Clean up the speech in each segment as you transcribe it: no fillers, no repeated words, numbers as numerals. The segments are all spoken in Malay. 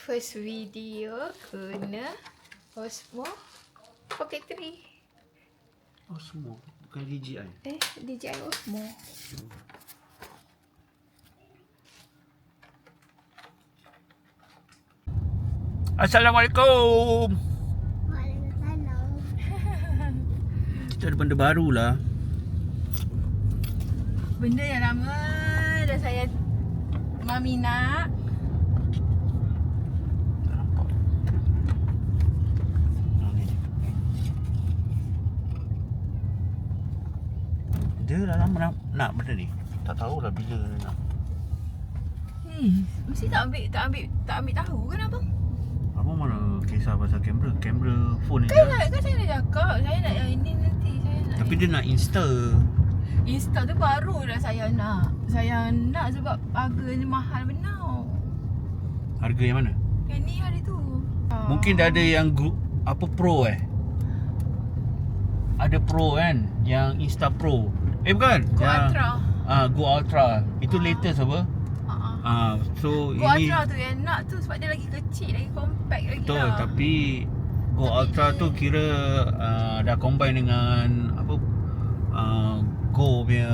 first video guna Osmo Pocket 3. Osmo, bukan DJI. DJI Osmo. Assalamualaikum. Waalaikumsalam. Kita ada benda baru lah. Benda yang lama dah saya Mami nak. Tak nampak. Ni. Dia dah lama nak benda ni. Tak tahulah bila nak. Mesti tak ambil tahu kan abang? Abang mana kisah pasal kamera phone ni Kan je. saya dah cakap saya nak yang ini nanti saya nak. Tapi dia nak Insta tu baru dah saya nak. Saya nak sebab harganya mahal benar. harga yang mana? Yang ni hari tu. Mungkin dah ada yang Pro Ada Pro kan, yang Insta Pro. Bukan. Go yang, Ultra. Go Ultra. Itu latest apa? So Go ini Ultra tu yang nak tu sebab dia lagi kecil, lagi compact lagi betul, lah. tapi Go Ultra tu kira dah combine dengan apa, Go punya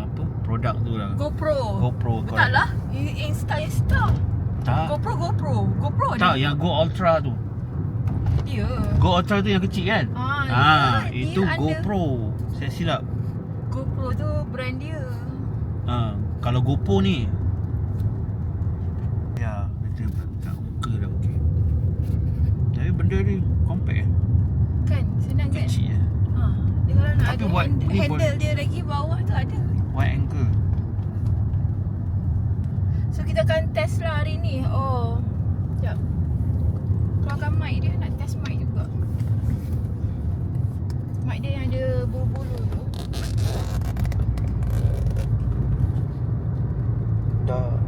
apa produk tu lah. GoPro. Correct. Tak lah. Insta. Tak. GoPro Tak, yang Go Ultra tu. Ya. Go Ultra tu yang kecil kan? Itu dia GoPro. Saya silap. GoPro tu brand dia. Kalau GoPro ni, ya, dia tak muka dah okey. Tapi benda ni compact Kan senang kan? kecil Dia kalau nak Tapi ada buat- ni handle buat- dia lagi bawah tu ada. wide angle. So kita akan test lah hari ni. Sekejap. Keluarkan mic dia, nak test mic juga. Mic dia yang ada bulu-bulu tu.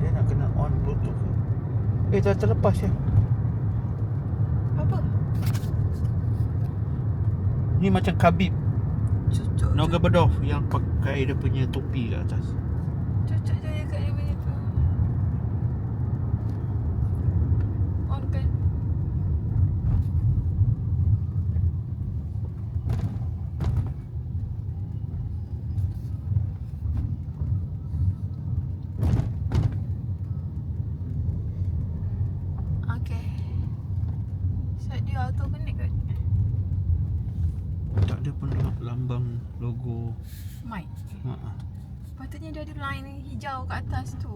Dia nak kena on Bluetooth ke? Dah terlepas ya. Apa? Ni macam Khabib Cucuk. Nurmagomedov yang pakai dia punya topi kat atas. Cucuk je dekat dia punya tu. On kan? Okay. Set dia auto connect kan? Tak ada pun lambang logo. Mic. Ha. Patutnya dia ada line hijau kat atas tu.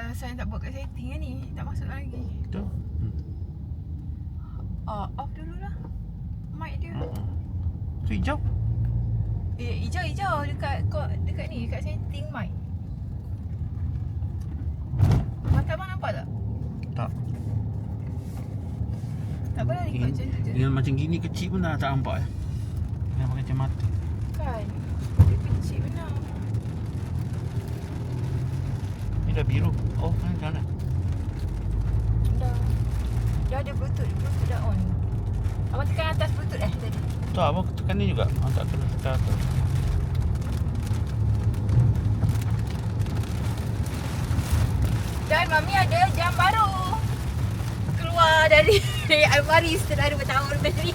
Saya tak buat kat setting kan ni. Tak masuk lagi. Betul? Off dulu lah mic dia. Tu hijau. Hijau dekat ni, dekat setting mic. Mata abang nampak tak? Tak. Tak apalah ikut macam tu je. Dengan macam gini kecil pun dah tak nampak. Kena pakai kacamata. Kan? Dia kecil benar. Ni dah biru. Oh, dah nak. Dah ada Bluetooth dah on. Abang tekan atas Bluetooth tadi? Tak, abang tekan ni juga. Tak kena tekan atas. Dan Mami ada jam baru keluar dari almari setelah 2 tahun beli.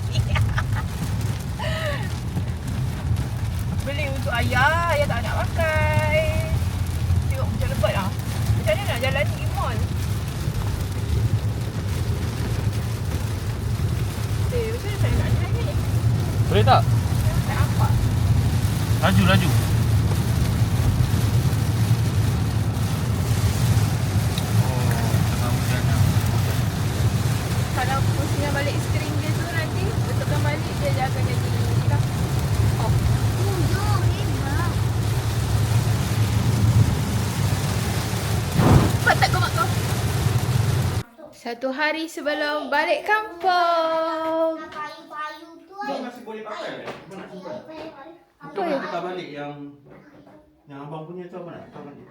Beli untuk ayah tak nak pakai. Tengok macam lebat lah. Macam mana nak jalan pergi mall? Macam mana saya nak jalan ni? Boleh tak? Tak nampak. Laju. Kalau pusingkan balik skrin dia tu nanti betulkan balik dia akan jadi off. Jom, hebat. Cepat tak kau mak kau? Satu hari sebelum balik kampung. Payu-payu tu. Masih boleh pakai kan? Abang nak simpan. Apa ya? Tukar balik yang abang punya tu, abang nak tukar balik.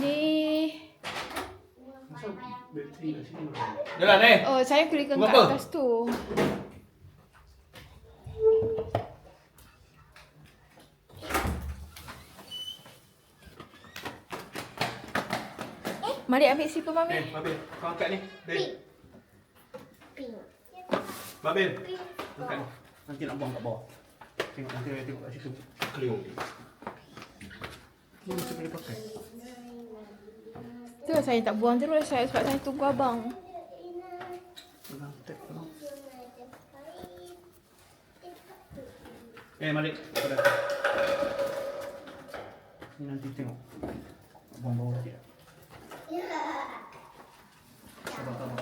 Ni. Bateri kat sini. Dah lah, Neh. Saya klikkan kat Apa? atas tu. Mari ambil slipper Mami. Babil, kau angkat ni. Pink. Pink. Babil, Pink. angkat ni. Nanti nak buang kat bawah. Tengok kat situ. Clear. Ni mesti boleh pakai. Tu saya tak buang terus sebab saya tunggu abang. Pegang tag tolong. Malik. Pada. Ni nanti tengok. Abang bawa dia. Sabar.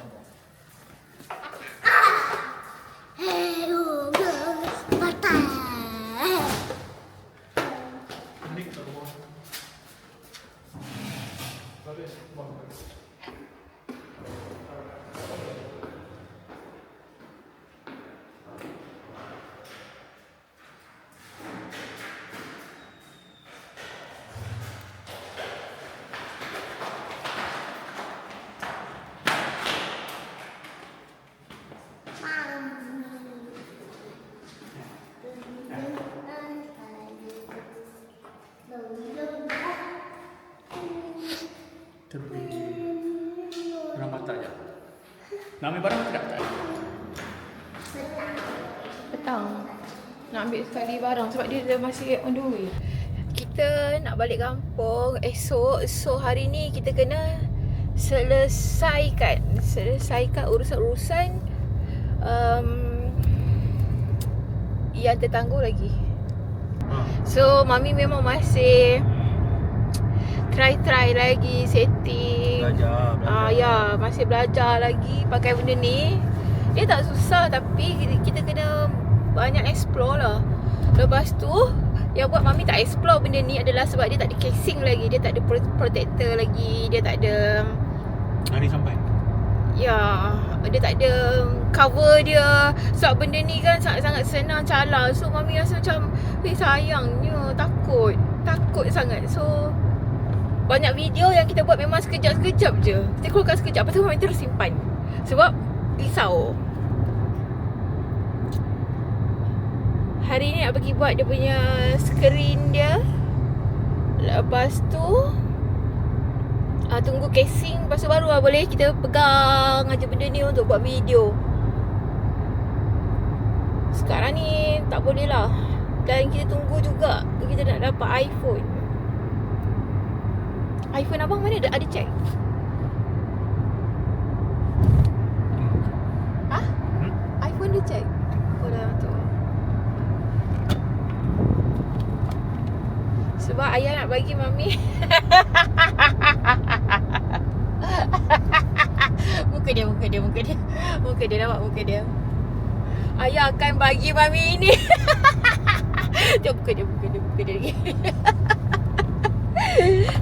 Hello, guys. Patah. Ni kita bawa. Babil, bawa. Barang mata je. Nak ambil barang tidak? Tak. Petang. Nak ambil sekali barang sebab dia masih on the way. Kita nak balik kampung esok. So hari ni kita kena selesaikan urusan-urusan yang tertangguh lagi. So Mami memang masih try lagi setting. Belajar. Ya, masih belajar lagi pakai benda ni. Dia tak susah tapi kita kena banyak explore lah. Lepas tu yang buat Mami tak explore benda ni adalah sebab dia tak ada casing lagi, dia tak ada protector lagi, dia tak ada Hari sampai. ya, dia tak ada cover dia. Sebab benda ni kan sangat-sangat senang cala. So Mami rasa macam sayangnya, takut sangat. So banyak video yang kita buat memang sekejap-sekejap je. Kita keluarkan sekejap, lepas tu Mami terus simpan. Sebab risau. Hari ni nak pergi buat dia punya skrin dia. Lepas tu tunggu casing. Lepas tu baru boleh kita pegang aja benda ni untuk buat video. Sekarang ni tak boleh lah. Dan kita tunggu juga kita nak dapat iPhone. iPhone abang mana ada check? iPhone dia check? Oh dah tu. Sebab ayah nak bagi Mami Muka dia nampak muka dia. Ayah akan bagi Mami ini. Tengok muka dia lagi.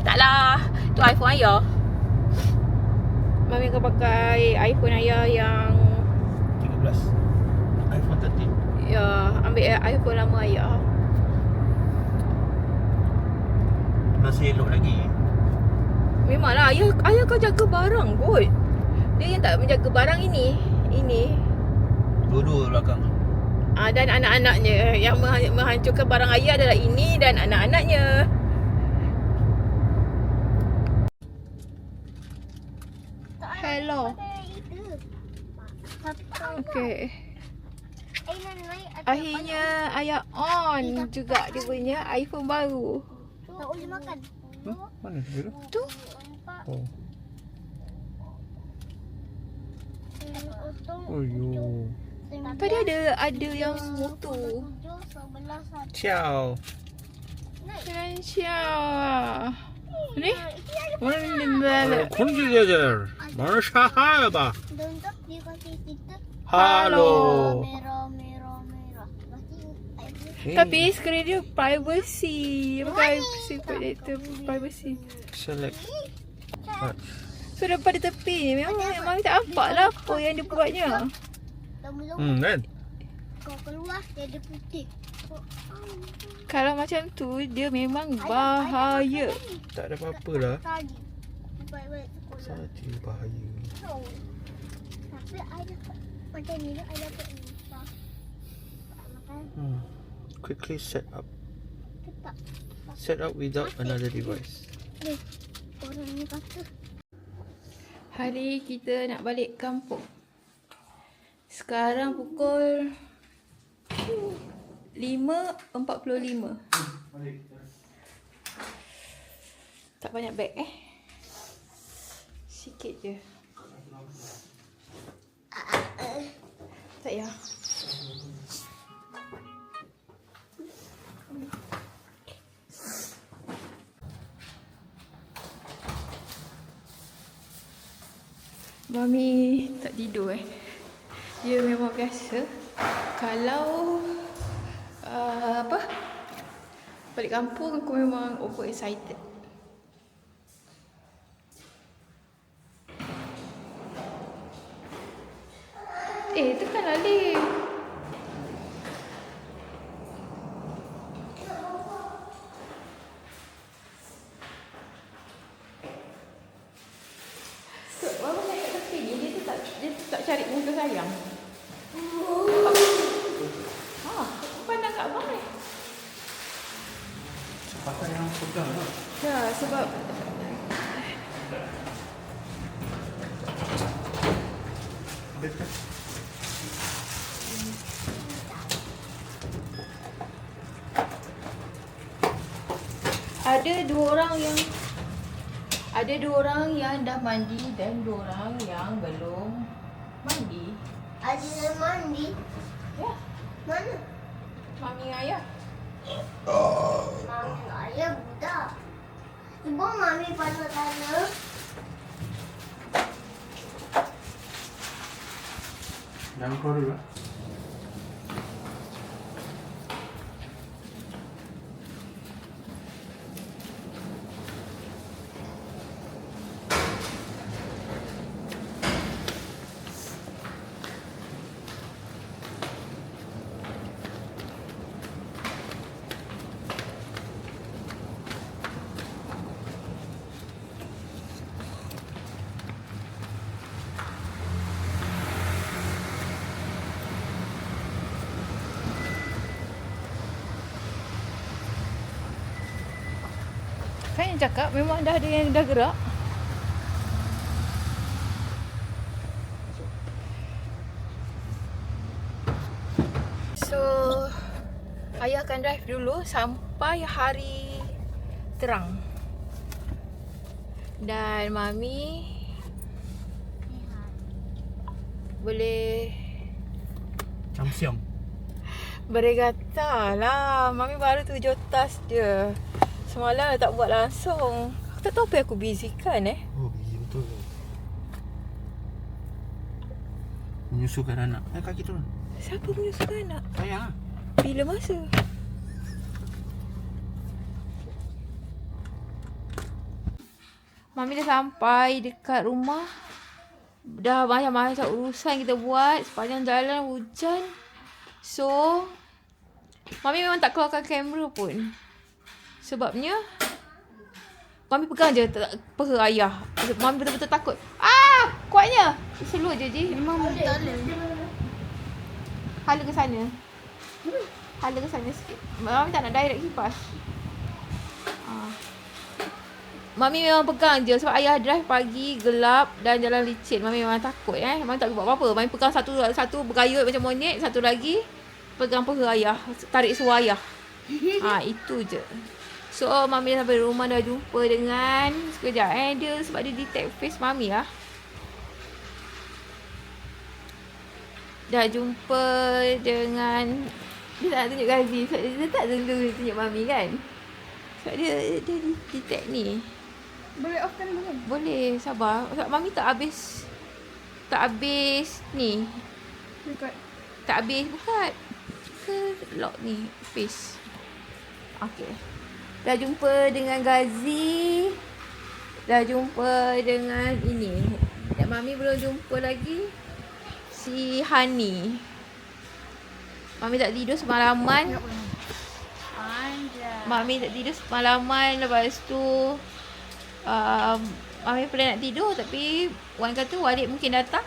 Taklah, tu iPhone ayah. Mami akan pakai iPhone ayah yang 13. iPhone 13. ya, ambil iPhone lama ayah. Masih elok lagi. Memanglah ayah kau jaga barang kot. Dia yang tak menjaga barang ini. Dua-dua belakang. Dan anak-anaknya. Yang menghancurkan barang ayah adalah ini dan anak-anaknya. Hello. Okay. Akhirnya ayah on juga dia punya iPhone baru. Tak boleh makan. Mana dia? Tu. Oh. Oh yo. Tadi ada yang motor. Ciao. Ciao. Ni? kunci jajar. Mana sahaya ba? Untuk dia kasih kita Halo. merah. Tapi skrin dia privacy. Privacy. Select. So daripada tepi ni memang tak nampak lah apa yang dia buatnya. Kan? Kau keluar dia ada putih. Kalau macam tu dia memang bahaya. Tak ada apa-apa lah. Tadi. Baik-baik sekolah. Saja bahaya. Tapi I dapat macam ni I dapat ni. Makan. Quickly set up. Tetap. Set up without another device. Ni. Orang ni kata. Hari kita nak balik kampung. Sekarang pukul 5.45. Tak banyak beg sikit je. Tak payah. Mami tak tidur Dia memang biasa kalau balik kampung aku memang over excited. Tekan Alif. Mama naik kat tepi ni, dia tak cari muka sayang. Pandang kat abang ni. Pasal yang pegang tu. Ya, sebab Betul. ada dua orang yang dah mandi dan dua orang yang belum mandi. Ada yang mandi. Ya, Mana? mami ayah. Mami ayah budak. Cuba mami pasal sana. Jangan keluar dulu. Kan yang cakap memang dah ada yang dah gerak. So ayah akan drive dulu sampai hari terang. Dan mami boleh Siam-siam. bergata lah. Mami baru 7 tas je. Semalam dah tak buat langsung. Aku tak tahu apa yang aku busy kan Oh, busy betul. Menyusukan anak. Kaki turun. Siapa menyusukan anak? Sayang. Bila masa? Mami dah sampai dekat rumah. Dah macam-macam urusan kita buat. Sepanjang jalan hujan. So Mami memang tak keluarkan kamera pun. Sebabnya Mami pegang je peha ayah. Mami betul-betul takut. Kuatnya. Slow je Ji. Memang tak boleh. Hala ke sana. Hala ke sana sikit. Mami tak nak direct kipas. Mami memang pegang je sebab ayah drive pagi, gelap dan jalan licin. Mami memang takut Mami tak buat apa-apa. Mami pegang satu bergayut macam monyet, satu lagi pegang peha ayah, tarik seluar ayah. Itu je. So Mami dah sampai rumah, dah jumpa dengan sekejap dia sebab dia detect face Mami lah. Dah jumpa dengan, dia tak nak tunjuk Gazi sebab dia tak tunjuk Mami kan. Sebab dia detect ni. Boleh off kan boleh? Boleh, sabar. Sebab Mami tak habis ni. Dekat. Tak habis buka ke lock ni face. Okay. Dah jumpa dengan Gazi. Dah jumpa dengan ini. Dan Mami belum jumpa lagi si Hani. Mami tak tidur semalaman. Mami tak tidur semalaman. Lepas tu Mami pernah nak tidur tapi Wan kata Walid mungkin datang.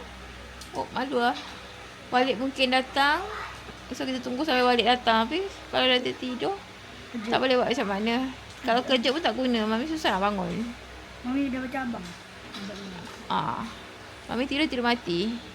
Oh, malu lah. Walid mungkin datang. So kita tunggu sampai Walid datang. Tapi kalau dah tidur tak boleh buat macam mana. Kalau kerja pun tak guna. Mami susah nak bangun. Mami dah macam abang. Mami tidur mati.